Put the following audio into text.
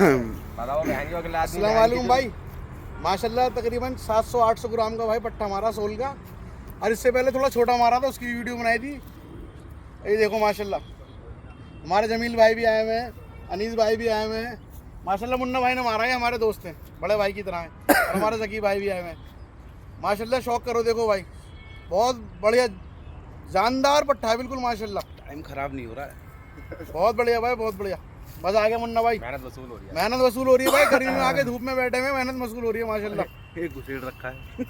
अस्सलाम वालेकुम भाई। माशाल्लाह तकरीबन 700-800 ग्राम का भाई पट्टा मारा सोल का। और इससे पहले थोड़ा छोटा मारा था, उसकी वीडियो बनाई थी। ये देखो माशाल्लाह, हमारे जमील भाई भी आए हुए हैं, अनीस भाई भी आए हुए हैं। माशाल्लाह मुन्ना भाई ने मारा है, हमारे दोस्त हैं, बड़े भाई की तरह हैं। और हमारे जकी भाई भी आए हुए हैं। माशाल्लाह शौक करो, देखो भाई बहुत बढ़िया जानदार पट्टा है, बिल्कुल माशाल्लाह। टाइम खराब नहीं हो रहा है। बहुत बढ़िया भाई, बहुत बढ़िया। मजा आ गया मुन्ना भाई। मेहनत वसूल हो रही है। मेहनत वसूल हो रही है भाई, गर्मी में आके धूप में बैठे हुए मेहनत वसूल हो रही है माशाल्लाह। एक घुसेड़ रखा है।